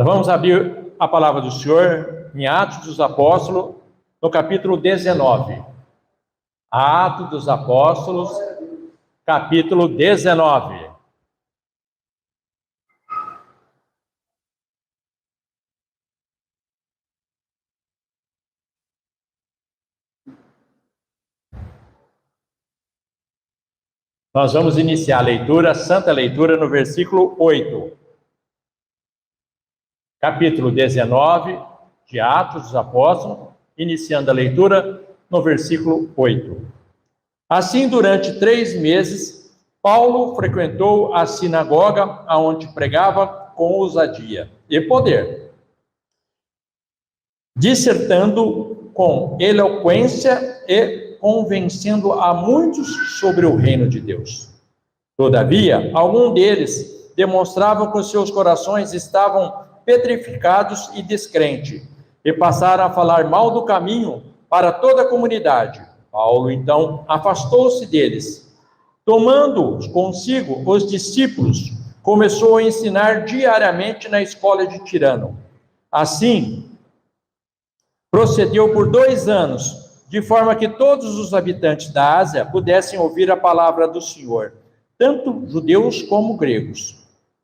Nós vamos abrir a palavra do Senhor em Atos dos Apóstolos, no capítulo 19. Atos dos Apóstolos, capítulo 19. Nós vamos iniciar a leitura, a santa leitura, no versículo 8. Capítulo 19 de Atos dos Apóstolos, iniciando a leitura no versículo 8. Assim, durante 3 meses, Paulo frequentou a sinagoga, aonde pregava com ousadia e poder, dissertando com eloquência e convencendo a muitos sobre o reino de Deus. Todavia, alguns deles demonstravam que os seus corações estavam petrificados e descrentes, e passaram a falar mal do caminho para toda a comunidade. Paulo, então, afastou-se deles. Tomando consigo os discípulos, começou a ensinar diariamente na escola de Tirano. Assim, procedeu por 2 anos, de forma que todos os habitantes da Ásia pudessem ouvir a palavra do Senhor, tanto judeus como gregos.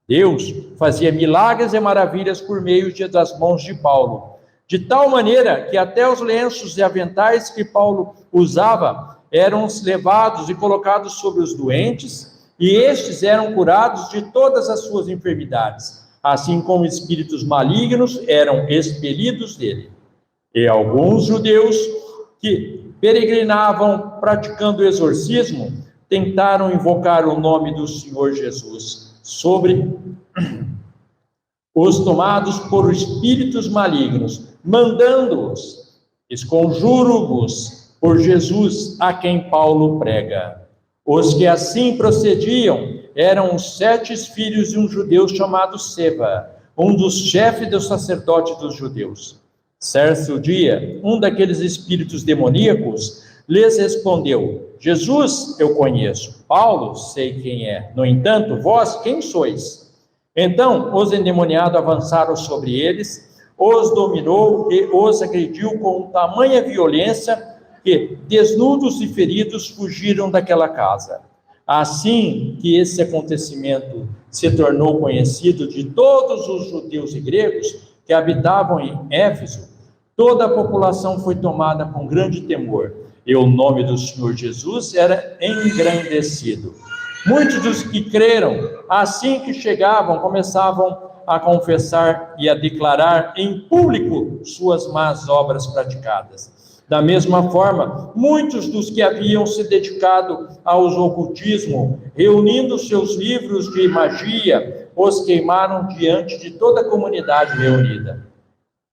Deus fazia milagres e maravilhas por meio das mãos de Paulo, de tal maneira que até os lenços e aventais que Paulo usava eram levados e colocados sobre os doentes, e estes eram curados de todas as suas enfermidades, assim como espíritos malignos eram expelidos dele. E alguns judeus que peregrinavam praticando o exorcismo tentaram invocar o nome do Senhor Jesus sobre os tomados por espíritos malignos, mandando-os: esconjuro-vos por Jesus, a quem Paulo prega. Os que assim procediam eram os 7 filhos de um judeu chamado Seva, um dos chefes dos sacerdotes dos judeus. Certo dia, um daqueles espíritos demoníacos lhes respondeu: Jesus eu conheço, Paulo sei quem é, no entanto, vós quem sois? Então os endemoniados avançaram sobre eles, os dominou e os agrediu com tamanha violência que, desnudos e feridos, fugiram daquela casa. Assim que esse acontecimento se tornou conhecido de todos os judeus e gregos que habitavam em Éfeso, toda a população foi tomada com grande temor, e o nome do Senhor Jesus era engrandecido. Muitos dos que creram, assim que chegavam, começavam a confessar e a declarar em público suas más obras praticadas. Da mesma forma, muitos dos que haviam se dedicado ao ocultismo, reunindo seus livros de magia, os queimaram diante de toda a comunidade reunida.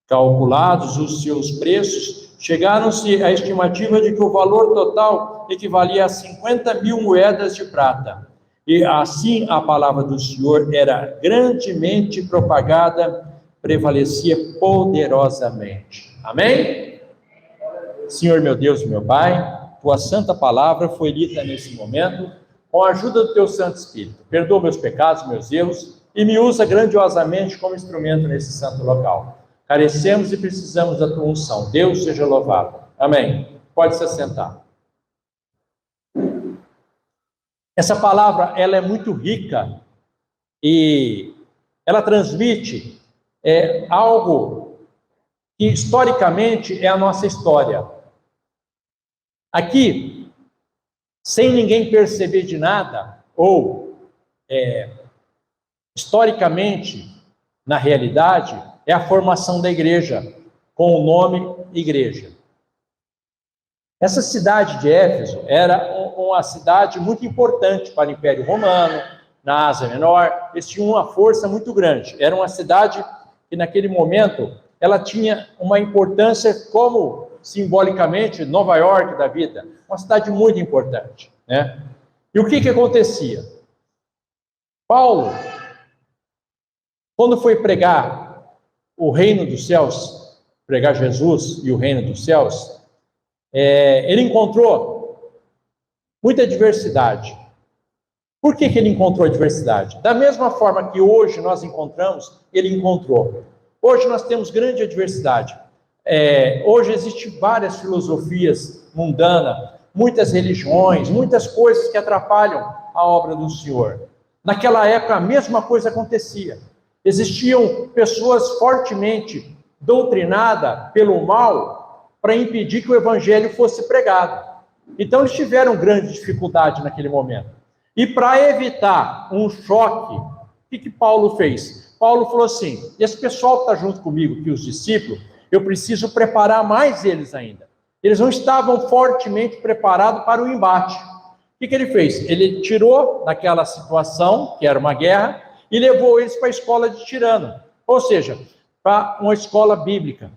Calculados os seus preços, chegaram-se à estimativa de que o valor total equivalia a 50.000 moedas de prata. E assim a palavra do Senhor era grandemente propagada, prevalecia poderosamente. Amém? Senhor meu Deus e meu Pai, tua santa palavra foi lida nesse momento, com a ajuda do teu Santo Espírito. Perdoa meus pecados, meus erros, e me usa grandiosamente como instrumento nesse santo local. Carecemos e precisamos da tua unção. Deus seja louvado. Amém. Pode se assentar. Essa palavra, ela é muito rica e ela transmite algo que historicamente é a nossa história. Aqui, sem ninguém perceber de nada, ou historicamente, na realidade, é a formação da igreja, com o nome igreja. Essa cidade de Éfeso era uma cidade muito importante para o Império Romano, na Ásia Menor. Eles tinham uma força muito grande. Era uma cidade que, naquele momento, ela tinha uma importância como, simbolicamente, Nova York da vida. Uma cidade muito importante, né? E o que acontecia? Paulo, quando foi pregar o reino dos céus, pregar Jesus e o reino dos céus, ele encontrou muita diversidade. Por que ele encontrou a diversidade? Da mesma forma que hoje nós encontramos, ele encontrou. Hoje nós temos grande adversidade. Hoje existem várias filosofias mundanas, muitas religiões, muitas coisas que atrapalham a obra do Senhor. Naquela época, a mesma coisa acontecia. Existiam pessoas fortemente doutrinadas pelo mal para impedir que o evangelho fosse pregado. Então, eles tiveram grande dificuldade naquele momento. E para evitar um choque, o que Paulo fez? Paulo falou assim: esse pessoal que está junto comigo, aqui, os discípulos, eu preciso preparar mais eles ainda. Eles não estavam fortemente preparados para o embate. O que ele fez? Ele tirou daquela situação, que era uma guerra, e levou eles para a escola de Tirano. Ou seja, para uma escola bíblica.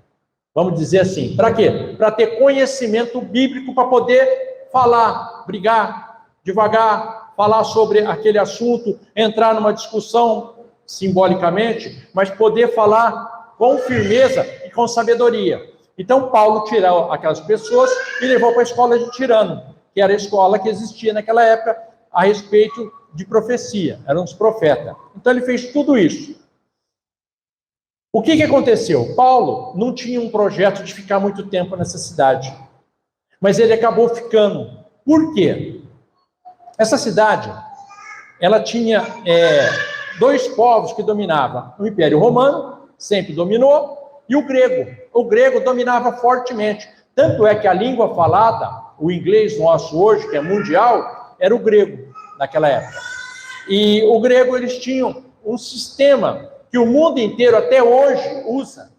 Vamos dizer assim. Para quê? Para ter conhecimento bíblico, para poder falar, brigar devagar, falar sobre aquele assunto, entrar numa discussão simbolicamente, mas poder falar com firmeza e com sabedoria. Então, Paulo tirou aquelas pessoas e levou para a escola de Tirano, que era a escola que existia naquela época a respeito de profecia, eram os profetas. Então, ele fez tudo isso. O que aconteceu? Paulo não tinha um projeto de ficar muito tempo nessa cidade, mas ele acabou ficando. Por quê? Essa cidade, ela tinha dois povos que dominavam. O Império Romano sempre dominou, e o grego. O grego dominava fortemente. Tanto é que a língua falada, o inglês nosso hoje, que é mundial, era o grego naquela época. E o grego, eles tinham um sistema que o mundo inteiro até hoje usa.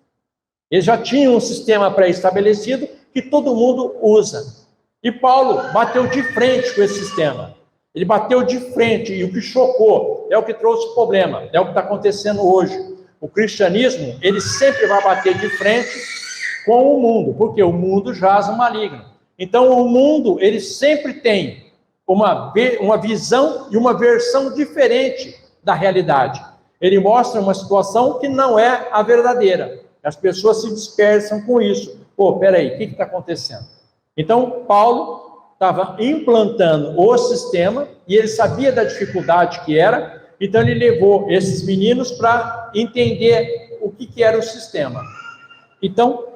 Eles já tinham um sistema pré-estabelecido que todo mundo usa. E Paulo bateu de frente com esse sistema. Ele bateu de frente, e o que chocou é o que trouxe problema, é o que está acontecendo hoje. O cristianismo, ele sempre vai bater de frente com o mundo, porque o mundo jaz no maligno. Então, o mundo, ele sempre tem uma visão e uma versão diferente da realidade. Ele mostra uma situação que não é a verdadeira. As pessoas se dispersam com isso. Pô, peraí, o que está acontecendo? Então, Paulo estava implantando o sistema, e ele sabia da dificuldade que era, então ele levou esses meninos para entender o que era o sistema. Então,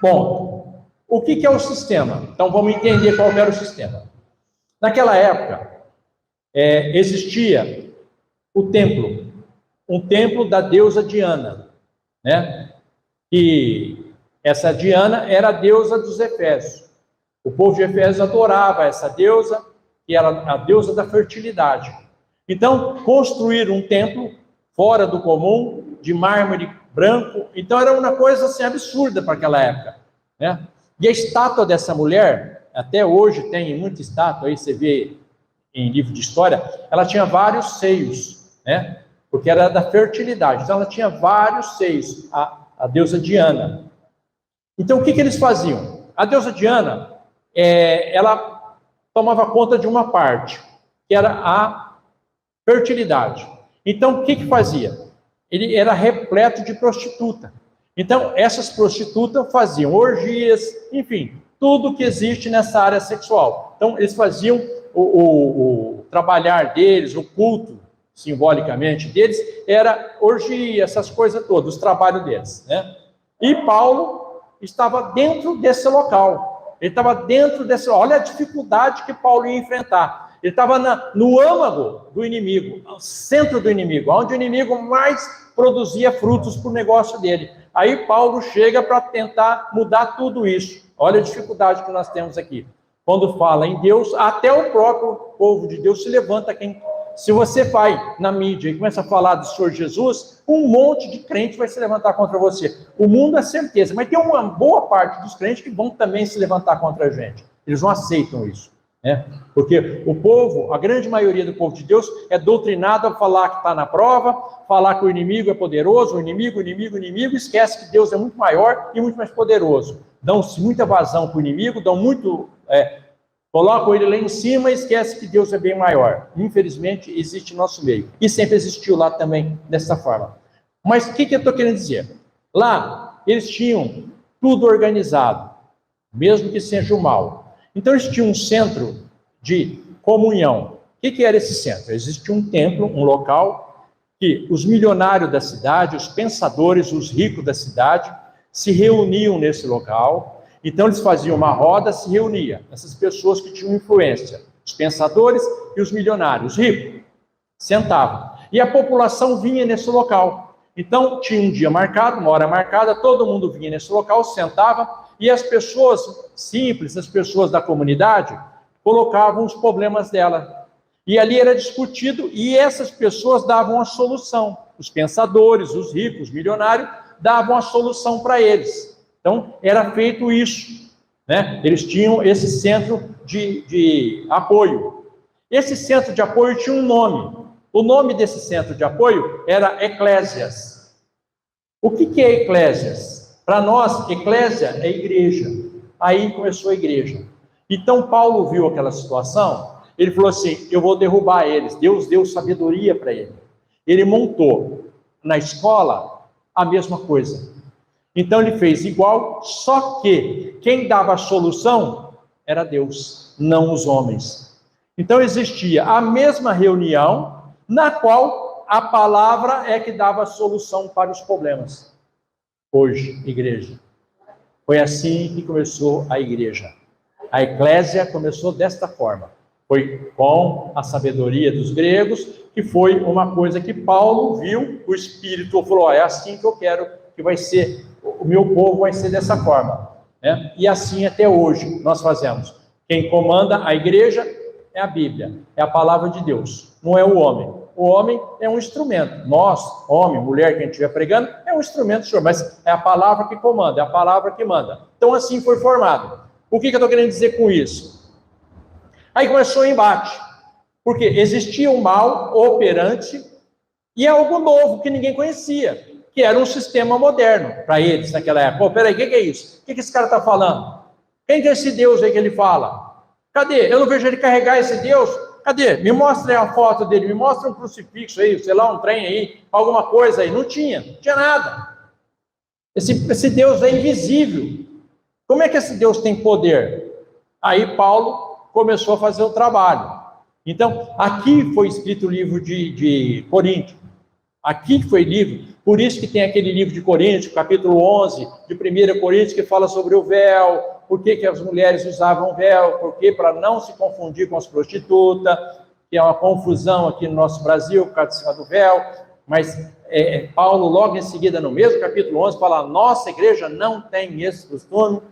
bom, o que é o sistema? Então vamos entender qual era o sistema. Naquela época, existia o templo, um templo da deusa Diana, né? E essa Diana era a deusa dos Efésios. O povo de Efésios adorava essa deusa, que era a deusa da fertilidade. Então, construíram um templo fora do comum, de mármore branco. Então, era uma coisa assim, absurda para aquela época, né? E a estátua dessa mulher, até hoje tem muita estátua, aí você vê em livro de história, ela tinha vários seios, né? Porque era da fertilidade. Então, ela tinha vários seios, a deusa Diana. Então, o que eles faziam? A deusa Diana, ela tomava conta de uma parte, que era a fertilidade. Então, o que fazia? Ele era repleto de prostituta. Então, essas prostitutas faziam orgias, enfim, tudo que existe nessa área sexual. Então, eles faziam o trabalhar deles, o culto, simbolicamente, deles, era orgia, essas coisas todas, os trabalhos deles, né? E Paulo estava dentro desse local. Ele estava dentro desse... Olha a dificuldade que Paulo ia enfrentar. Ele estava no âmago do inimigo, no centro do inimigo, onde o inimigo mais produzia frutos para o negócio dele. Aí Paulo chega para tentar mudar tudo isso. Olha a dificuldade que nós temos aqui. Quando fala em Deus, até o próprio povo de Deus se levanta. Se você vai na mídia e começa a falar do Senhor Jesus, um monte de crente vai se levantar contra você. O mundo é certeza, mas tem uma boa parte dos crentes que vão também se levantar contra a gente. Eles não aceitam isso, né? Porque o povo, a grande maioria do povo de Deus, é doutrinado a falar que está na prova, falar que o inimigo é poderoso, o inimigo, esquece que Deus é muito maior e muito mais poderoso. Dão-se muita vazão para o inimigo, dão muito... colocam ele lá em cima e esquece que Deus é bem maior. Infelizmente, existe no nosso meio. E sempre existiu lá também, dessa forma. Mas o que eu estou querendo dizer? Lá, eles tinham tudo organizado, mesmo que seja o mal. Então, eles tinham um centro de comunhão. O que era esse centro? Existia um templo, um local, que os milionários da cidade, os pensadores, os ricos da cidade, se reuniam nesse local. Então eles faziam uma roda, se reuniam, essas pessoas que tinham influência, os pensadores e os milionários, os ricos, sentavam. E a população vinha nesse local. Então tinha um dia marcado, uma hora marcada, todo mundo vinha nesse local, sentava, e as pessoas simples, as pessoas da comunidade, colocavam os problemas dela. E ali era discutido, e essas pessoas davam a solução. Os pensadores, os ricos, os milionários, davam a solução para eles. Então, era feito isso, né? Eles tinham esse centro de apoio. Esse centro de apoio tinha um nome. O nome desse centro de apoio era Eclésias. O que é Eclésias? Para nós, Eclésia é igreja. Aí começou a igreja. Então, Paulo viu aquela situação, ele falou assim, eu vou derrubar eles. Deus deu sabedoria para ele. Ele montou na escola a mesma coisa. Então ele fez igual, só que quem dava a solução era Deus, não os homens. Então existia a mesma reunião, na qual a palavra é que dava a solução para os problemas. Hoje, igreja. Foi assim que começou a igreja. A eclésia começou desta forma. Foi com a sabedoria dos gregos, que foi uma coisa que Paulo viu, o Espírito falou, é assim que eu quero que vai ser, o meu povo vai ser dessa forma. Né? E assim até hoje nós fazemos. Quem comanda a igreja é a Bíblia, é a palavra de Deus, não é o homem. O homem é um instrumento. Nós, homem, mulher, quem estiver pregando, é um instrumento do Senhor, mas é a palavra que comanda, é a palavra que manda. Então assim foi formado. O que eu estou querendo dizer com isso? Aí começou o embate, porque existia um mal operante e algo novo que ninguém conhecia, que era um sistema moderno para eles naquela época. Pô, peraí, o que é isso? O que esse cara está falando? Quem que é esse Deus aí que ele fala? Cadê? Eu não vejo ele carregar esse Deus. Cadê? Me mostra aí a foto dele, me mostra um crucifixo aí, sei lá, um trem aí, alguma coisa aí. Não tinha nada. Esse Deus é invisível. Como é que esse Deus tem poder? Aí Paulo começou a fazer o trabalho. Então, aqui foi escrito o livro de Coríntios. Aqui foi livro, por isso que tem aquele livro de Coríntios, capítulo 11, de 1 Coríntios, que fala sobre o véu, por que as mulheres usavam véu, porque para não se confundir com as prostitutas, que é uma confusão aqui no nosso Brasil, por causa de cima do véu, mas Paulo, logo em seguida, no mesmo capítulo 11, fala, nossa igreja não tem esse costume,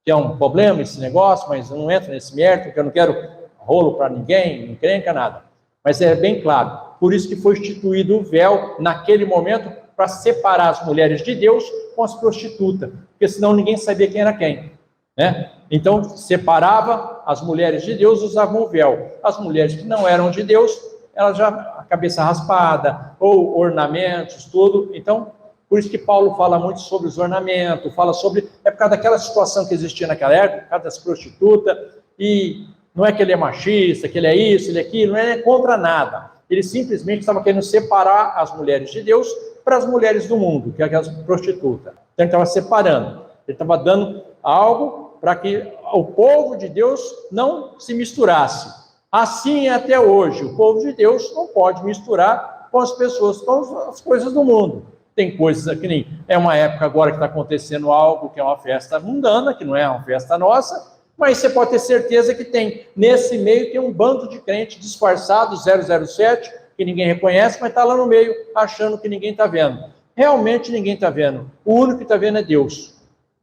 que é um problema esse negócio, mas eu não entro nesse mérito, porque eu não quero rolo para ninguém, não encrenca nada. Mas é bem claro, por isso que foi instituído o véu naquele momento para separar as mulheres de Deus com as prostitutas, porque senão ninguém sabia quem era quem, né? Então separava as mulheres de Deus, usavam o véu. As mulheres que não eram de Deus, elas já a cabeça raspada ou ornamentos, tudo. Então por isso que Paulo fala muito sobre os ornamentos, fala sobre... É por causa daquela situação que existia naquela época, por causa das prostitutas, e não é que ele é machista, que ele é isso, ele é aquilo, não é contra nada. Ele simplesmente estava querendo separar as mulheres de Deus para as mulheres do mundo, que é aquelas prostitutas. Então ele estava separando, ele estava dando algo para que o povo de Deus não se misturasse. Assim é até hoje, o povo de Deus não pode misturar com as pessoas, com as coisas do mundo. Tem coisas que nem... É uma época agora que está acontecendo algo que é uma festa mundana, que não é uma festa nossa, mas você pode ter certeza que tem, nesse meio, tem um bando de crentes disfarçados, 007, que ninguém reconhece, mas está lá no meio, achando que ninguém está vendo. Realmente ninguém está vendo. O único que está vendo é Deus.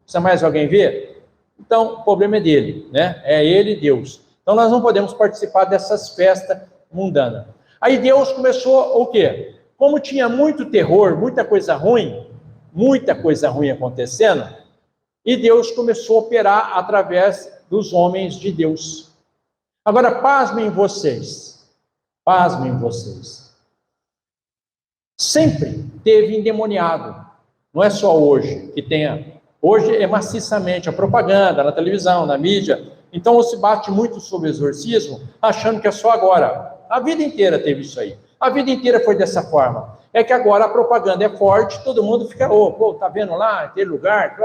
Precisa mais alguém ver? Então, o problema é dele, né? É ele e Deus. Então, nós não podemos participar dessas festas mundanas. Aí Deus começou o quê? Como tinha muito terror, muita coisa ruim acontecendo, e Deus começou a operar através dos homens de Deus. Agora, pasmem vocês. Sempre teve endemoniado. Não é só hoje que tenha. Hoje é maciçamente a propaganda, na televisão, na mídia. Então, se bate muito sobre exorcismo, achando que é só agora. A vida inteira teve isso aí. A vida inteira foi dessa forma. É que agora a propaganda é forte, todo mundo fica, tá vendo lá, aquele lugar,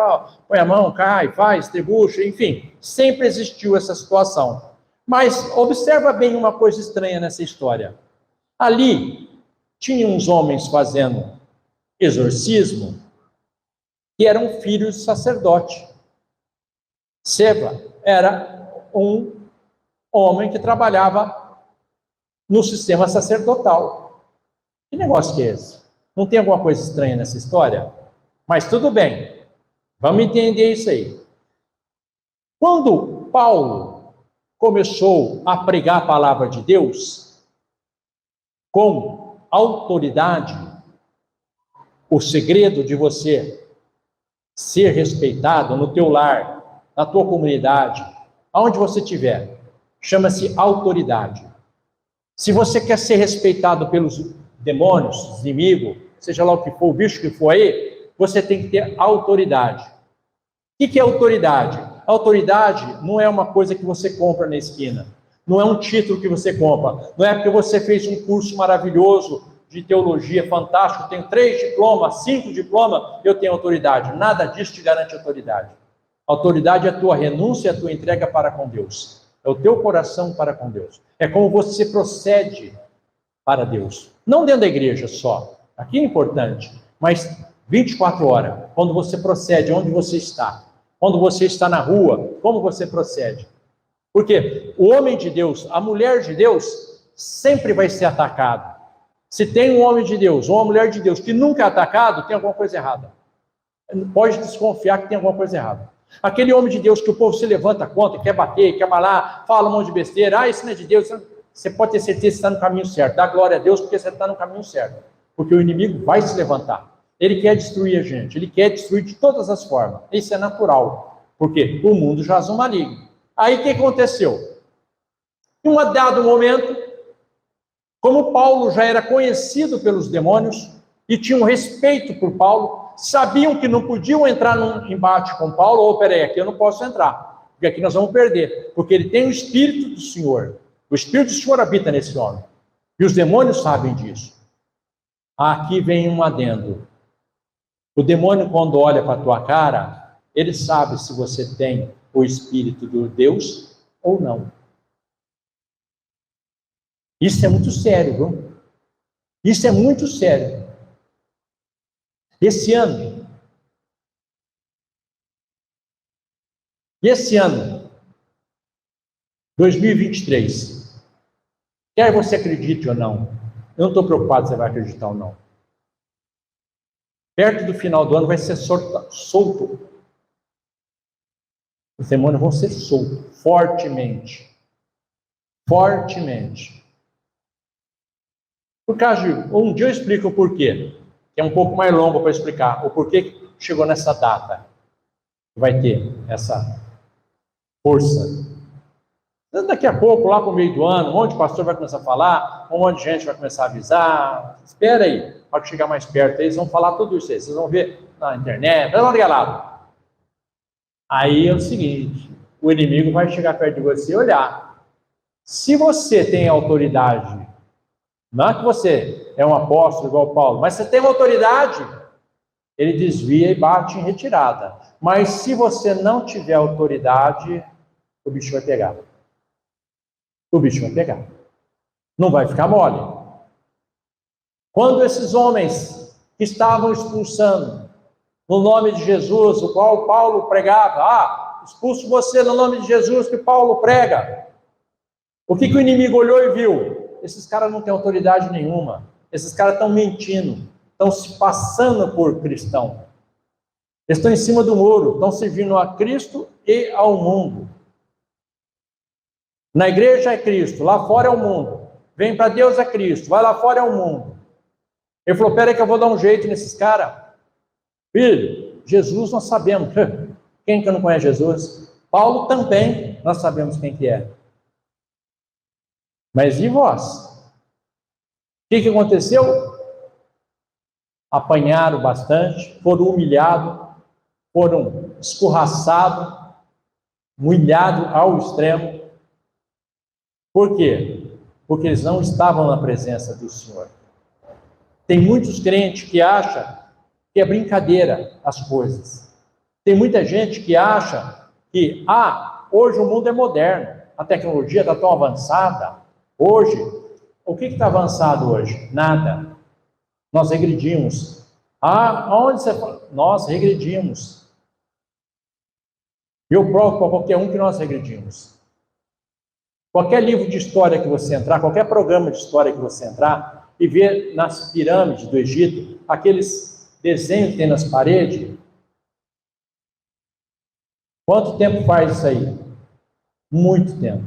põe a mão, cai, faz, trebucha, enfim. Sempre existiu essa situação. Mas observa bem uma coisa estranha nessa história. Ali, tinha uns homens fazendo exorcismo que eram filhos de sacerdote. Seva era um homem que trabalhava no sistema sacerdotal. Que negócio que é esse? Não tem alguma coisa estranha nessa história? Mas tudo bem, vamos entender isso aí. Quando Paulo começou a pregar a palavra de Deus com autoridade, o segredo de você ser respeitado no teu lar, na tua comunidade, aonde você estiver, chama-se autoridade. Se você quer ser respeitado pelos demônios, inimigos, seja lá o que for, o bicho que for aí, você tem que ter autoridade. O que é autoridade? Autoridade não é uma coisa que você compra na esquina, não é um título que você compra, não é porque você fez um curso maravilhoso de teologia fantástico, tenho 3 diplomas, 5 diplomas, eu tenho autoridade. Nada disso te garante autoridade. Autoridade é a tua renúncia, a tua entrega para com Deus. É o teu coração para com Deus. É como você procede para Deus. Não dentro da igreja só. Aqui é importante. Mas 24 horas. Quando você procede, onde você está. Quando você está na rua, como você procede. Porque o homem de Deus, a mulher de Deus, sempre vai ser atacado. Se tem um homem de Deus, ou uma mulher de Deus que nunca é atacado, tem alguma coisa errada. Pode desconfiar que tem alguma coisa errada. Aquele homem de Deus que o povo se levanta contra, quer bater, quer malar, fala um monte de besteira, isso não é de Deus, você pode ter certeza que você está no caminho certo. Dá glória a Deus porque você está no caminho certo. Porque o inimigo vai se levantar. Ele quer destruir a gente, ele quer destruir de todas as formas. Isso é natural, porque o mundo jaz no maligno. Aí o que aconteceu? Em um dado momento, como Paulo já era conhecido pelos demônios e tinham respeito por Paulo, sabiam que não podiam entrar num embate com Paulo, ou peraí, aqui eu não posso entrar, porque aqui nós vamos perder, porque ele tem o Espírito do Senhor, o Espírito do Senhor habita nesse homem, e os demônios sabem disso. Aqui vem um adendo, o demônio quando olha para a tua cara, ele sabe se você tem o Espírito de Deus ou não. Isso é muito sério, viu? Isso é muito sério. Esse ano, 2023, quer você acredite ou não, eu não estou preocupado se você vai acreditar ou não. Perto do final do ano vai ser solto. Os demônios vão ser soltos, fortemente. Fortemente. Por causa de, um dia eu explico o porquê, que é um pouco mais longo para explicar, o porquê chegou nessa data, vai ter essa força. Daqui a pouco, lá para o meio do ano, um monte de pastor vai começar a falar, um monte de gente vai começar a avisar, espera aí, para chegar mais perto, eles vão falar tudo isso aí, vocês vão ver na internet, vai lá do lado. Aí é o seguinte, o inimigo vai chegar perto de você e olhar, se você tem autoridade, não é que você é um apóstolo igual Paulo, mas você tem uma autoridade, ele desvia e bate em retirada. Mas se você não tiver autoridade, o bicho vai pegar. O bicho vai pegar. Não vai ficar mole. Quando esses homens que estavam expulsando no nome de Jesus, o qual Paulo pregava, expulso você no nome de Jesus que Paulo prega. O que o inimigo olhou e viu? Esses caras não têm autoridade nenhuma. Esses caras estão mentindo. Estão se passando por cristão. Eles estão em cima do muro. Estão servindo a Cristo e ao mundo. Na igreja é Cristo. Lá fora é o mundo. Vem para Deus é Cristo. Vai lá fora é o mundo. Ele falou, peraí que eu vou dar um jeito nesses caras. Filho, Jesus nós sabemos. Quem que não conhece Jesus? Paulo também nós sabemos quem que é. Mas e vós? O que aconteceu? Apanharam bastante, foram humilhados, foram escorraçados, humilhados ao extremo. Por quê? Porque eles não estavam na presença do Senhor. Tem muitos crentes que acham que é brincadeira as coisas. Tem muita gente que acha que, hoje o mundo é moderno, a tecnologia está tão avançada. Hoje, o que está avançado hoje? Nada. Nós regredimos. Aonde você fala? Nós regredimos. Eu provo para qualquer um que nós regredimos. Qualquer livro de história que você entrar, qualquer programa de história que você entrar e ver nas pirâmides do Egito, aqueles desenhos que tem nas paredes, quanto tempo faz isso aí? Muito tempo.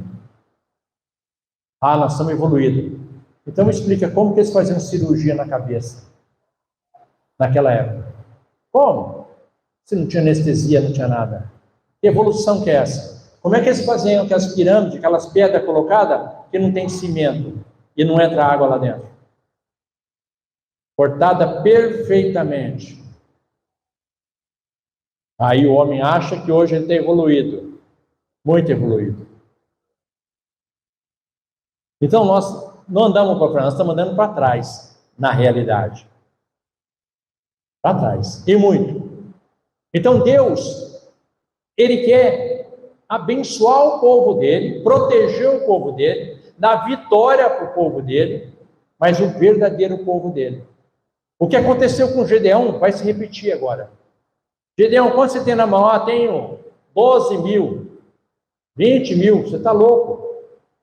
Nós estamos evoluídos. Então me explica como que eles faziam cirurgia na cabeça naquela época. Como? Se não tinha anestesia, não tinha nada. Que evolução que é essa? Como é que eles faziam aquelas pirâmides, aquelas pedras colocadas que não tem cimento e não entra água lá dentro? Cortada perfeitamente. Aí o homem acha que hoje ele está evoluído. Muito evoluído. Então nós não andamos para frente, nós estamos andando para trás, na realidade. Para trás. E muito. Então Deus, Ele quer abençoar o povo dele, proteger o povo dele, dar vitória para o povo dele, mas o verdadeiro povo dele. O que aconteceu com Gedeão vai se repetir agora. Gedeão, quanto você tem na mão? Tenho 12 mil, 20 mil, você está louco?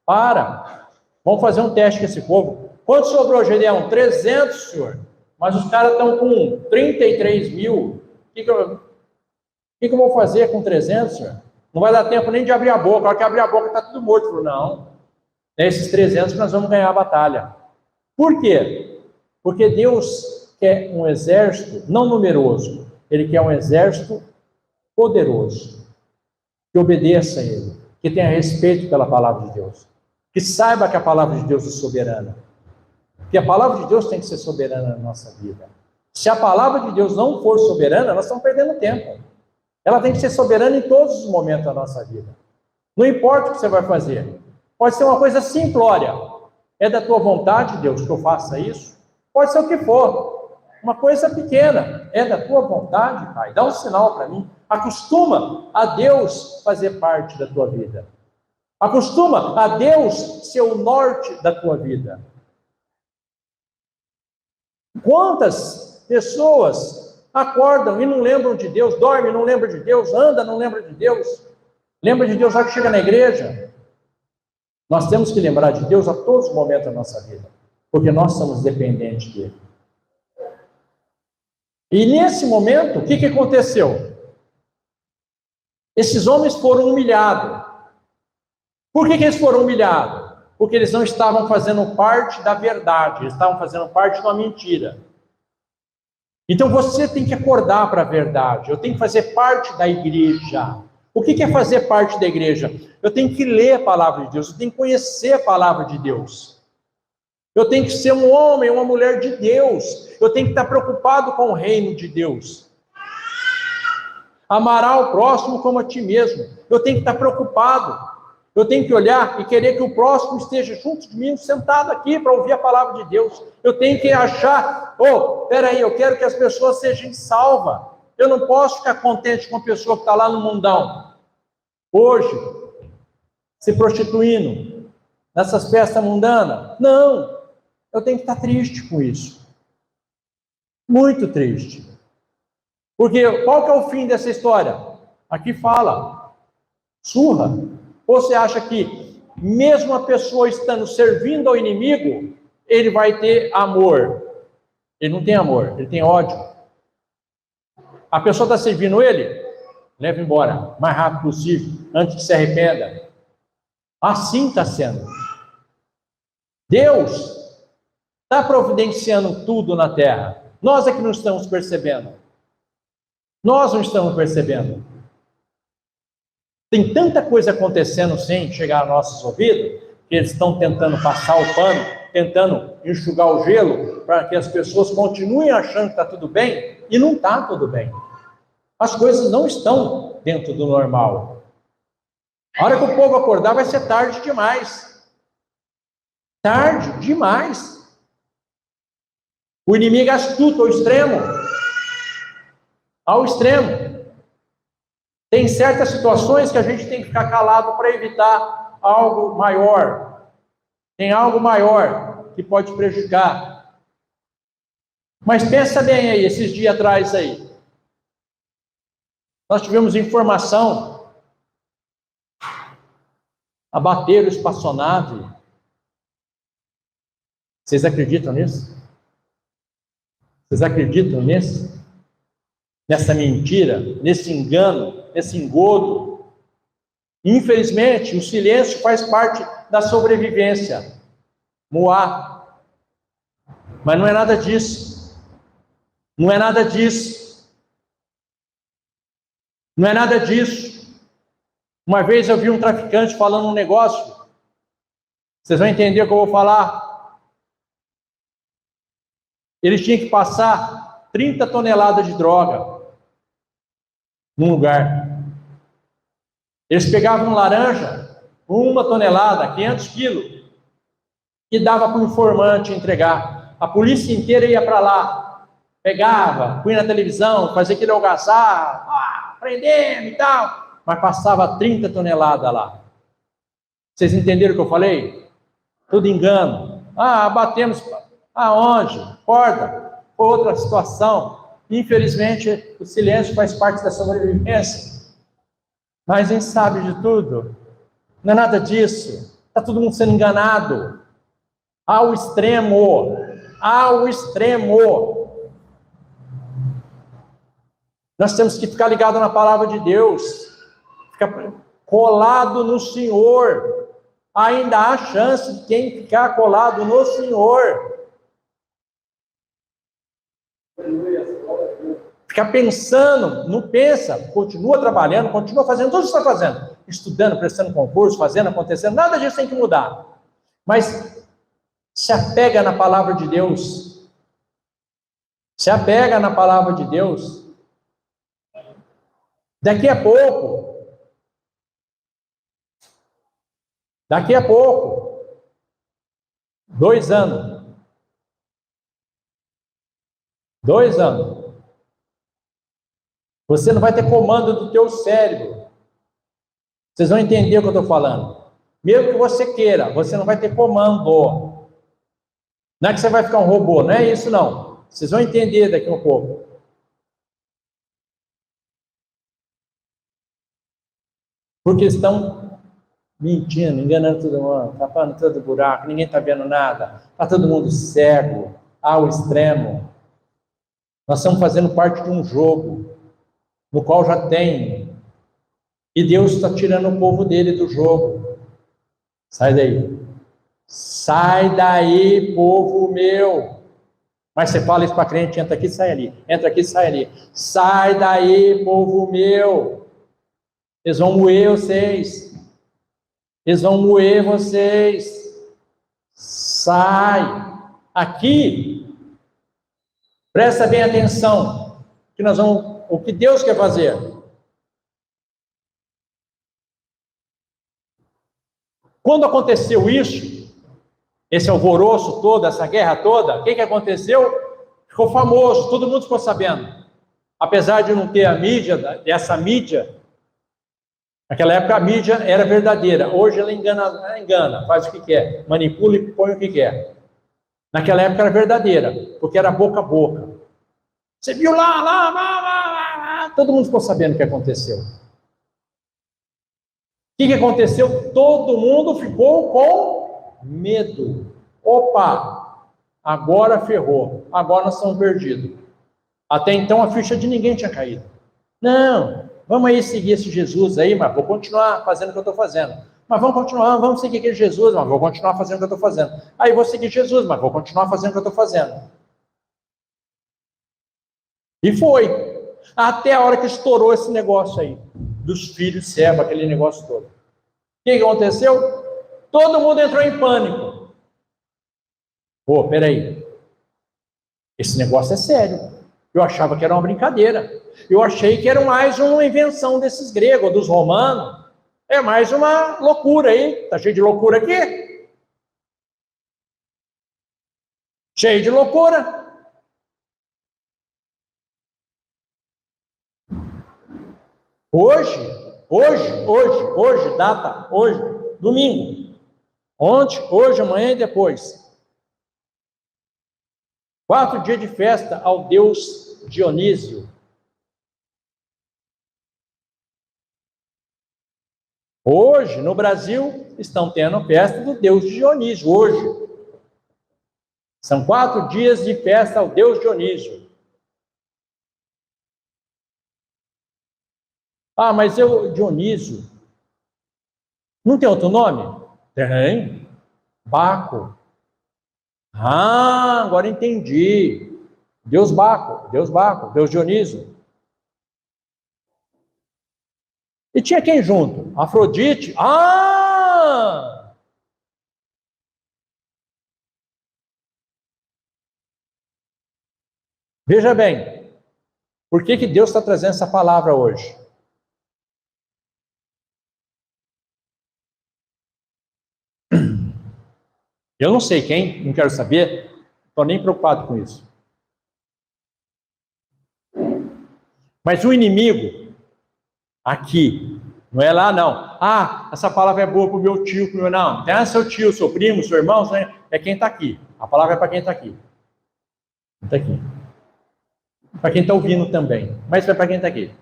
Para, vamos fazer um teste com esse povo. Quanto sobrou, Gedeão? 300, senhor. Mas os caras estão com 33 mil. O que eu vou fazer com 300, senhor? Não vai dar tempo nem de abrir a boca. Na hora que abrir a boca está tudo morto. Falou, não, é esses 300 que nós vamos ganhar a batalha. Por quê? Porque Deus quer um exército não numeroso. Ele quer um exército poderoso, que obedeça a Ele, que tenha respeito pela palavra de Deus, que saiba que a palavra de Deus é soberana. Porque a palavra de Deus tem que ser soberana na nossa vida. Se a palavra de Deus não for soberana, nós estamos perdendo tempo. Ela tem que ser soberana em todos os momentos da nossa vida. Não importa o que você vai fazer. Pode ser uma coisa simplória. É da tua vontade, Deus, que eu faça isso? Pode ser o que for. Uma coisa pequena. É da tua vontade, Pai? Dá um sinal para mim. Acostuma a Deus fazer parte da tua vida. Acostuma a Deus ser o norte da tua vida. Quantas pessoas acordam e não lembram de Deus, dormem e não lembram de Deus, anda não lembra de Deus, lembra de Deus já que chega na igreja? Nós temos que lembrar de Deus a todos os momentos da nossa vida, porque nós somos dependentes dele. E nesse momento, o que aconteceu? Esses homens foram humilhados. Por que eles foram humilhados? Porque eles não estavam fazendo parte da verdade, eles estavam fazendo parte de uma mentira. Então você tem que acordar para a verdade, eu tenho que fazer parte da igreja. O que é fazer parte da igreja? Eu tenho que ler a palavra de Deus, eu tenho que conhecer a palavra de Deus. Eu tenho que ser um homem, uma mulher de Deus. Eu tenho que estar preocupado com o reino de Deus. Amará o próximo como a ti mesmo. Eu tenho que estar preocupado. Eu tenho que olhar e querer que o próximo esteja junto de mim, sentado aqui para ouvir a palavra de Deus. Eu tenho que achar, peraí, eu quero que as pessoas sejam salvas. Eu não posso ficar contente com a pessoa que está lá no mundão, hoje, se prostituindo, nessas festas mundanas. Não, eu tenho que estar triste com isso. Muito triste. Porque qual que é o fim dessa história? Aqui fala, surra. Ou você acha que, mesmo a pessoa estando servindo ao inimigo, ele vai ter amor? Ele não tem amor, ele tem ódio. A pessoa está servindo ele? Leva embora, o mais rápido possível, antes que se arrependa. Assim está sendo. Deus está providenciando tudo na terra. Nós é que não estamos percebendo. Nós não estamos percebendo. Tem tanta coisa acontecendo sem chegar aos nossos ouvidos, que eles estão tentando passar o pano, tentando enxugar o gelo, para que as pessoas continuem achando que está tudo bem, e não está tudo bem. As coisas não estão dentro do normal. A hora que o povo acordar vai ser tarde demais. Tarde demais. O inimigo é astuto ao extremo. Ao extremo. Tem certas situações que a gente tem que ficar calado para evitar algo maior. Tem algo maior que pode prejudicar. Mas pensa bem aí, esses dias atrás aí, nós tivemos informação, abateram a espaçonave. Vocês acreditam nisso? Vocês acreditam nisso? Nessa mentira, nesse engano, nesse engodo? Infelizmente, o silêncio faz parte da sobrevivência. Moá. Mas não é nada disso. Não é nada disso. Não é nada disso. Uma vez eu vi um traficante falando um negócio. Vocês vão entender o que eu vou falar. Eles tinham que passar 30 toneladas de droga num lugar. Eles pegavam laranja, 1 tonelada, 500 quilos, e dava para o informante entregar. A polícia inteira ia para lá, pegava, punha na televisão, fazia aquele algazarra, prendendo e tal, mas passava 30 toneladas lá. Vocês entenderam o que eu falei? Tudo engano. Batemos aonde? Corda. Outra situação. Infelizmente, o silêncio faz parte da sobrevivência. Mas a gente sabe de tudo. Não é nada disso. Está todo mundo sendo enganado. Ao extremo. Ao extremo. Nós temos que ficar ligados na palavra de Deus. Ficar colado no Senhor. Ainda há chance de quem ficar colado no Senhor. Ficar pensando, não pensa, continua trabalhando, continua fazendo tudo o que está fazendo. Estudando, prestando concurso, fazendo, acontecendo, nada disso tem que mudar. Mas se apega na palavra de Deus. Se apega na palavra de Deus. Daqui a pouco, 2 anos. 2 anos. Você não vai ter comando do teu cérebro. Vocês vão entender o que eu estou falando. Mesmo que você queira, você não vai ter comando. Não é que você vai ficar um robô, não é isso não. Vocês vão entender daqui a um pouco. Porque estão mentindo, enganando todo mundo, tapando todo buraco, ninguém está vendo nada, está todo mundo cego, ao extremo. Nós estamos fazendo parte de um jogo, no qual já tem, e Deus está tirando o povo dele do jogo. Sai daí. Sai daí, povo meu. Mas você fala isso para crente, entra aqui, sai ali. Entra aqui, sai ali. Sai daí, povo meu. Eles vão moer vocês. Eles vão moer vocês. Sai. Aqui, presta bem atenção, que nós vamos, o que Deus quer fazer. Quando aconteceu isso, esse alvoroço todo, essa guerra toda, o que aconteceu? Ficou famoso, todo mundo ficou sabendo. Apesar de não ter a mídia, essa mídia, naquela época a mídia era verdadeira, hoje ela engana, faz o que quer, manipula e põe o que quer. Naquela época era verdadeira, porque era boca a boca. Você viu lá, todo mundo ficou sabendo o que aconteceu. O que aconteceu? Todo mundo ficou com medo. Opa, agora ferrou, agora nós estamos perdidos. Até então a ficha de ninguém tinha caído. Não, vamos aí seguir esse Jesus aí, mas vou continuar fazendo o que eu estou fazendo. Mas vamos continuar, vamos seguir aquele Jesus, mas vou continuar fazendo o que eu estou fazendo. Aí vou seguir Jesus, mas vou continuar fazendo o que eu estou fazendo. E foi. Até a hora que estourou esse negócio aí, dos filhos cegos, aquele negócio todo. O que aconteceu? Todo mundo entrou em pânico. Pô, peraí. Esse negócio é sério. Eu achava que era uma brincadeira. Eu achei que era mais uma invenção desses gregos, dos romanos. É mais uma loucura aí. Tá cheio de loucura aqui? Cheio de loucura. Hoje, domingo. Ontem, hoje, amanhã e depois. 4 dias de festa ao deus Dionísio. Hoje, no Brasil, estão tendo festa do deus Dionísio, hoje. São 4 dias de festa ao deus Dionísio. Ah, mas Dionísio, não tem outro nome? Tem. Baco. Ah, agora entendi. Deus Baco, Deus Dionísio. E tinha quem junto? Afrodite. Ah! Veja bem, por que Deus está trazendo essa palavra hoje? Eu não sei quem, não quero saber, não estou nem preocupado com isso. Mas o inimigo, aqui, não é lá não. Ah, essa palavra é boa para o meu tio, para o meu não. Não é seu tio, seu primo, seu irmão, é quem está aqui. A palavra é para quem está aqui. Está aqui. Para quem está ouvindo também, mas é para quem está aqui.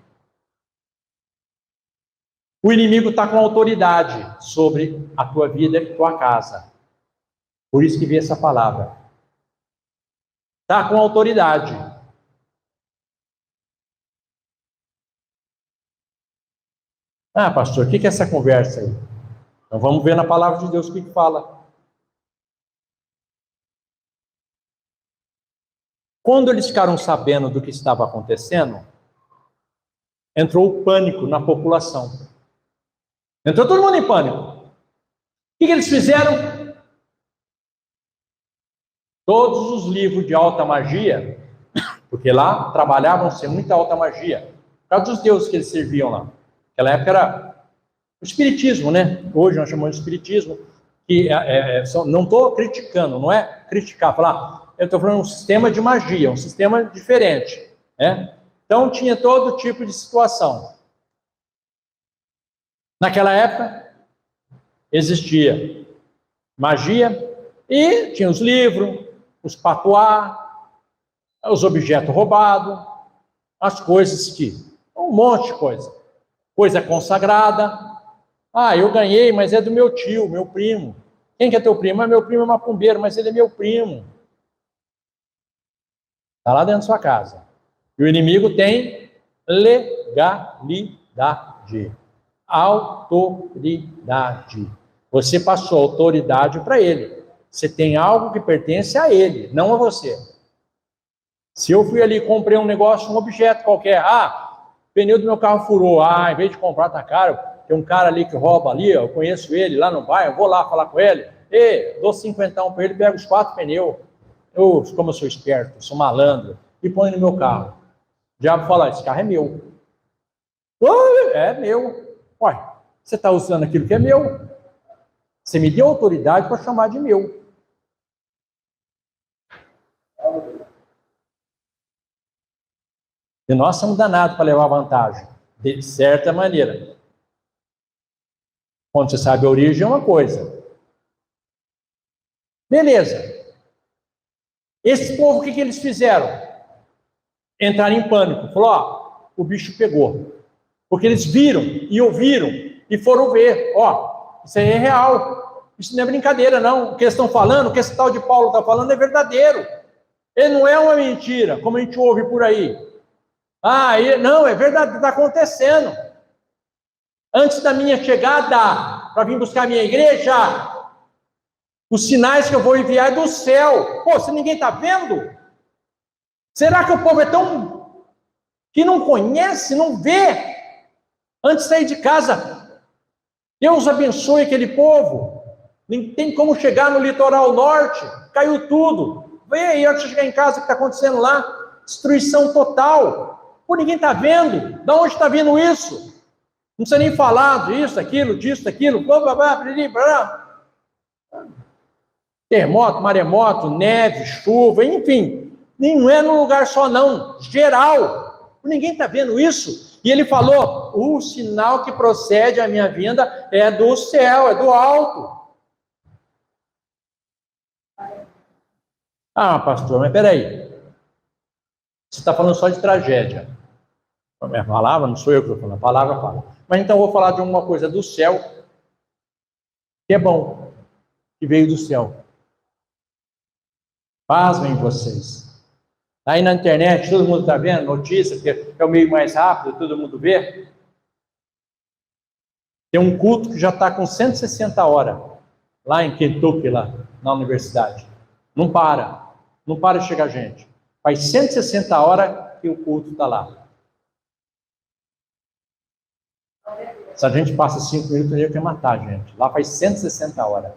O inimigo está com autoridade sobre a tua vida e tua casa. Por isso que veio essa palavra. Está com autoridade. Ah, pastor, o que é essa conversa aí? Então vamos ver na palavra de Deus o que fala. Quando eles ficaram sabendo do que estava acontecendo, entrou o pânico na população. Entrou todo mundo em pânico. O que eles fizeram? Todos os livros de alta magia, porque lá trabalhavam-se muita alta magia, por causa dos deuses que eles serviam lá. Naquela época era o espiritismo, né? Hoje nós chamamos de espiritismo, que não estou criticando, não é criticar, falar, eu estou falando um sistema de magia, um sistema diferente, né? Então tinha todo tipo de situação. Naquela época existia magia e tinha os livros, os patuá, os objetos roubados, as coisas que... um monte de coisa. Coisa consagrada. Ah, eu ganhei, mas é do meu tio, meu primo. Quem que é teu primo? Ah, meu primo é macumbeiro, mas ele é meu primo. Está lá dentro da sua casa. E o inimigo tem legalidade. Autoridade. Você passou autoridade para ele. Você tem algo que pertence a ele, não a você. Se eu fui ali e comprei um negócio, um objeto qualquer, o pneu do meu carro furou, em vez de comprar, tá caro, tem um cara ali que rouba ali, eu conheço ele lá no bairro, eu vou lá falar com ele, dou 50 para ele, pego os 4 pneus, como eu sou esperto, sou malandro, e põe no meu carro. O diabo fala, esse carro é meu. É meu. Ué, você está usando aquilo que é meu. Você me deu autoridade para chamar de meu. E nós somos danados para levar vantagem, de certa maneira. Quando você sabe a origem é uma coisa. Beleza. Esse povo, o que eles fizeram? Entraram em pânico. Falou, o bicho pegou. Porque eles viram e ouviram e foram ver. Isso aí é real. Isso não é brincadeira, não. O que eles estão falando, o que esse tal de Paulo está falando é verdadeiro. Ele não é uma mentira, como a gente ouve por aí. Não, é verdade, está acontecendo. Antes da minha chegada, para vir buscar a minha igreja, os sinais que eu vou enviar é do céu. Se ninguém está vendo, será que o povo é tão... que não conhece, não vê? Antes de sair de casa, Deus abençoe aquele povo. Nem tem como chegar no litoral norte, caiu tudo. Vem aí, antes de chegar em casa, o que está acontecendo lá? Destruição total. Ninguém está vendo. Da onde está vindo isso? Não precisa nem falar disso, aquilo, terremoto, maremoto, neve, chuva, enfim. Não é num lugar só não, geral. Ninguém está vendo isso. E ele falou, o sinal que procede à minha vinda é do céu, é do alto. Ah, pastor, mas peraí. Você está falando só de tragédia. A minha palavra, não sou eu que estou falando, a palavra fala. Mas então eu vou falar de alguma coisa do céu, que é bom, que veio do céu. Pasmem vocês. Aí na internet, todo mundo está vendo notícia, porque é o meio mais rápido, todo mundo vê. Tem um culto que já está com 160 horas, lá em Kentucky, lá na universidade. Não para. Não para de chegar gente. Faz 160 horas que o culto está lá. Se a gente passa 5 minutos, a gente quer matar a gente. Lá faz 160 horas.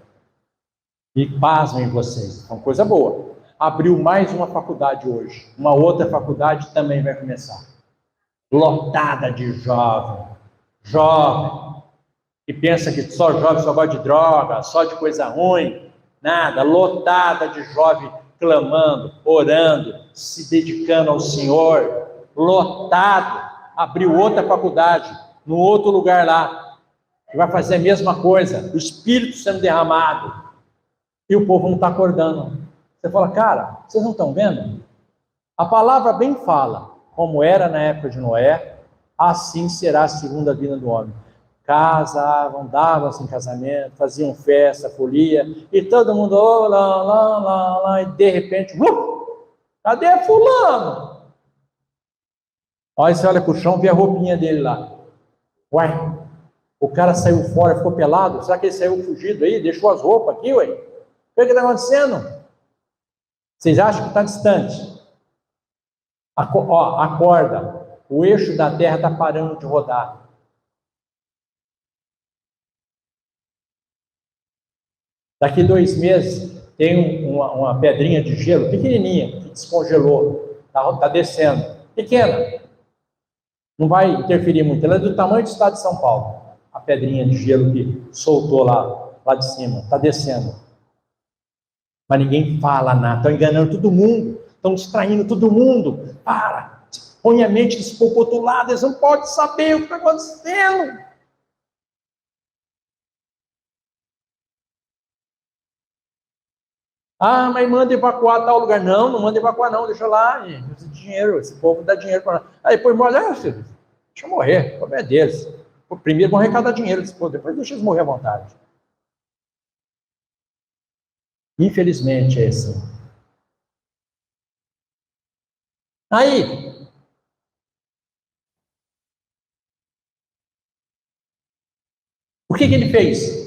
E pasmem vocês, é uma coisa boa. Abriu mais uma faculdade hoje. Uma outra faculdade também vai começar. Lotada de jovem. Jovem. Que pensa que só jovem só gosta de droga, só de coisa ruim. Nada. Lotada de jovem clamando, orando, se dedicando ao Senhor. Lotado. Abriu outra faculdade, no outro lugar lá. Que vai fazer a mesma coisa. O Espírito sendo derramado. E o povo não está acordando. Você fala, cara, vocês não estão vendo? A palavra bem fala, como era na época de Noé, assim será a segunda vinda do homem. Casavam, davam-se em casamento, faziam festa, folia, e todo mundo, oh, lá, lá, lá, lá, e de repente, cadê fulano? Aí você olha para o chão, vê a roupinha dele lá. Uai, o cara saiu fora, ficou pelado? Será que ele saiu fugido aí, deixou as roupas aqui, ué? O que está acontecendo? Vocês acham que está distante? Acorda. O eixo da Terra está parando de rodar. Daqui 2 meses, tem uma pedrinha de gelo pequenininha que descongelou. Está descendo. Pequena. Não vai interferir muito. Ela é do tamanho do estado de São Paulo. A pedrinha de gelo que soltou lá de cima. Está descendo. Mas ninguém fala nada. Estão enganando todo mundo. Estão distraindo todo mundo. Para. Põe a mente desse povo para o outro lado. Eles não podem saber o que está acontecendo. Ah, mas manda evacuar tal lugar. Não, não manda evacuar não, deixa lá. Esse dinheiro, esse povo dá dinheiro para nós. Aí depois morre, deixa eu morrer, o problema é deles. Primeiro vão arrecadar dinheiro desse povo, depois deixa eles morrer à vontade. Infelizmente é assim. Aí, o que ele fez?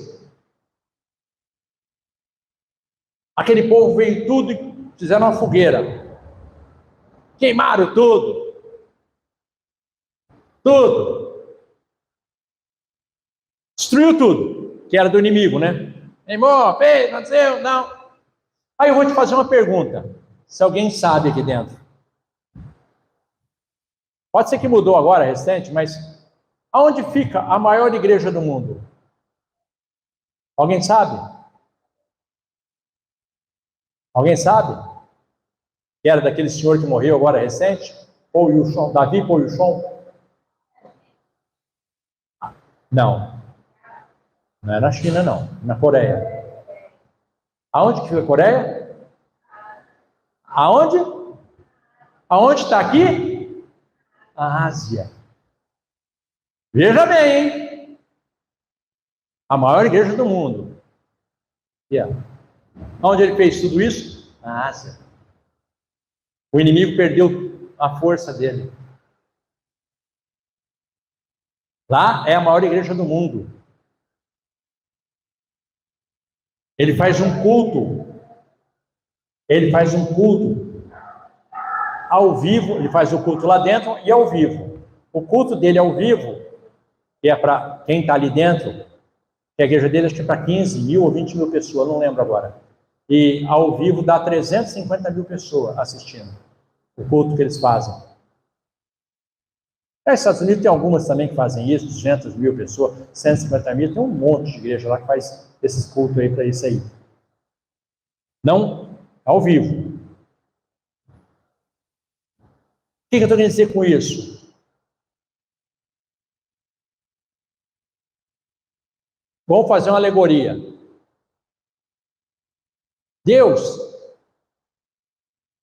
Aquele povo veio tudo e fizeram uma fogueira. Queimaram tudo. Tudo. Destruiu tudo, que era do inimigo, né? Queimou, fez, aconteceu, não. Aí eu vou te fazer uma pergunta. Se alguém sabe aqui dentro. Pode ser que mudou agora, recente, mas aonde fica a maior igreja do mundo? Alguém sabe? Alguém sabe? Que era daquele senhor que morreu agora recente? Paul Yuchon, Davi Paul Yuchon? Não. Não é na China, não. Na Coreia. Aonde que fica a Coreia? Aonde? Aonde está aqui? A Ásia. Veja bem, hein? A maior igreja do mundo. Yeah. Onde ele fez tudo isso? Na Ásia. O inimigo perdeu a força dele. Lá é a maior igreja do mundo. Ele faz um culto. Ele faz um culto ao vivo. Ele faz o culto lá dentro e ao vivo. O culto dele ao vivo, que é para quem está ali dentro, que a igreja dele acho que é para 15 mil ou 20 mil pessoas, não lembro agora. E ao vivo dá 350 mil pessoas assistindo o culto que eles fazem. Nos Estados Unidos tem algumas também que fazem isso, 200 mil pessoas, 150 mil, tem um monte de igreja lá que faz esses cultos aí para isso aí. Não ao vivo. O que eu estou querendo dizer com isso? Vamos fazer uma alegoria. Deus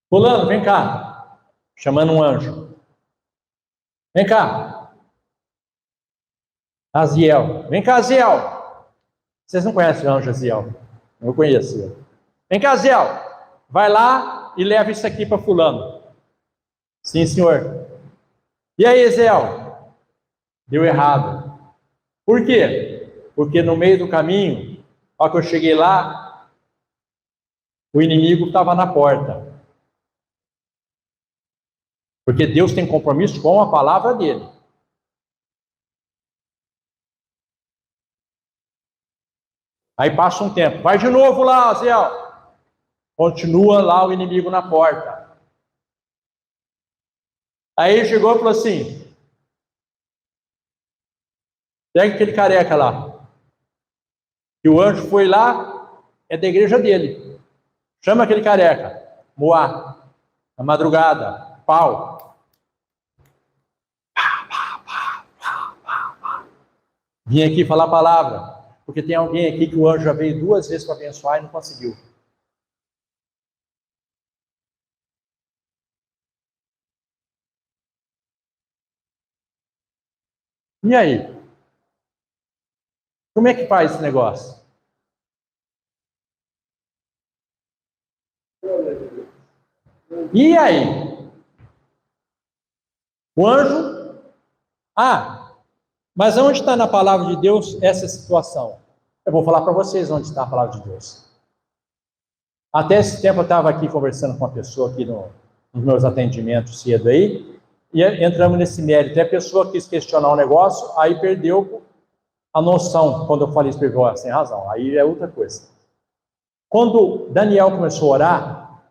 Fulano, vem cá. Chamando um anjo. Vem cá. Aziel. Vem cá, Aziel. Vocês não conhecem o anjo Aziel? Eu conheço. Vem cá, Aziel. Vai lá e leva isso aqui para fulano. Sim, senhor. E aí, Aziel? Deu errado. Por quê? Porque no meio do caminho, ao que eu cheguei lá, o inimigo estava na porta. Porque Deus tem compromisso com a palavra dele. Aí passa um tempo. Vai de novo lá, Aziel. Continua lá o inimigo na porta. Aí chegou e falou assim: pega aquele careca lá. E o anjo foi lá, é da igreja dele. Chama aquele careca. Moá. Na madrugada. Pau. Vim aqui falar a palavra. Porque tem alguém aqui que o anjo já veio 2 vezes para abençoar e não conseguiu. E aí? Como é que faz esse negócio? E aí? O anjo? Mas onde está na palavra de Deus essa situação? Eu vou falar para vocês onde está a palavra de Deus. Até esse tempo eu estava aqui conversando com uma pessoa aqui nos meus atendimentos cedo aí, e entramos nesse mérito. E a pessoa quis questionar um negócio, aí perdeu a noção quando eu falei isso para ele, sem razão, aí é outra coisa. Quando Daniel começou a orar,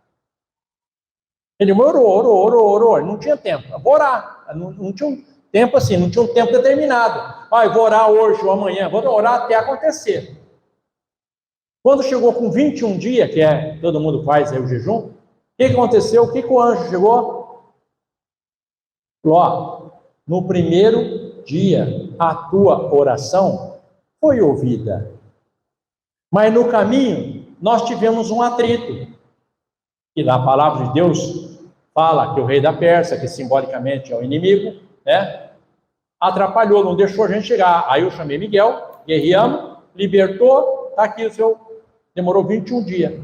ele orou, não tinha tempo, eu vou orar, não tinha um tempo assim, não tinha um tempo determinado. Eu vou orar hoje ou amanhã, vou orar até acontecer. Quando chegou com 21 dias, que todo mundo faz aí o jejum, o que aconteceu? O que o anjo chegou? Falou, no primeiro dia, a tua oração foi ouvida. Mas no caminho, nós tivemos um atrito. E na palavra de Deus, fala que o rei da Pérsia, que simbolicamente é o inimigo, atrapalhou, não deixou a gente chegar. Aí eu chamei Miguel, guerreamos, libertou, está aqui o seu... Demorou 21 dias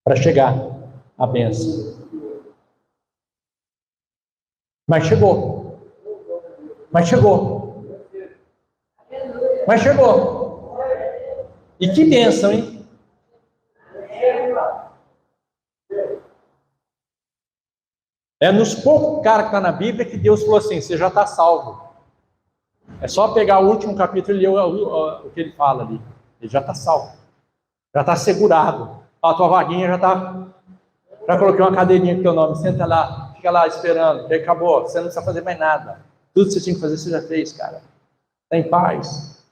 para chegar a bênção. Mas chegou. E que bênção, hein? É nos poucos caras que está na Bíblia que Deus falou assim, você já está salvo. É só pegar o último capítulo e ler o que ele fala ali. Ele já está salvo. Já está segurado. A tua vaguinha já está... Já coloquei uma cadeirinha com o teu nome. Senta lá, fica lá esperando. E acabou. Você não precisa fazer mais nada. Tudo que você tinha que fazer, você já fez, cara. Está em paz.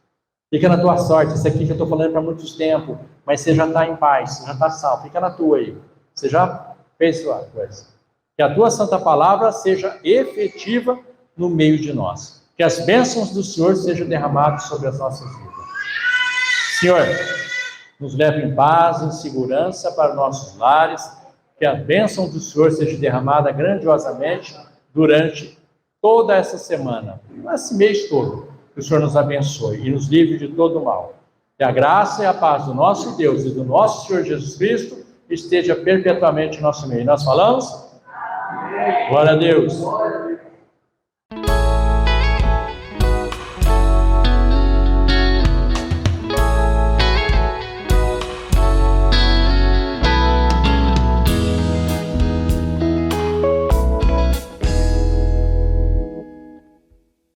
Fica na tua sorte. Isso aqui que eu estou falando para muitos tempos. Mas você já está em paz. Você já está salvo. Fica na tua aí. Você já fez sua coisa. Que a tua santa palavra seja efetiva no meio de nós. Que as bênçãos do Senhor sejam derramadas sobre as nossas vidas. Senhor, nos leve em paz, em segurança para nossos lares. Que a bênção do Senhor seja derramada grandiosamente durante toda essa semana. Esse mês todo. Que o Senhor nos abençoe e nos livre de todo o mal. Que a graça e a paz do nosso Deus e do nosso Senhor Jesus Cristo esteja perpetuamente em nosso meio. Nós falamos? Glória a Deus.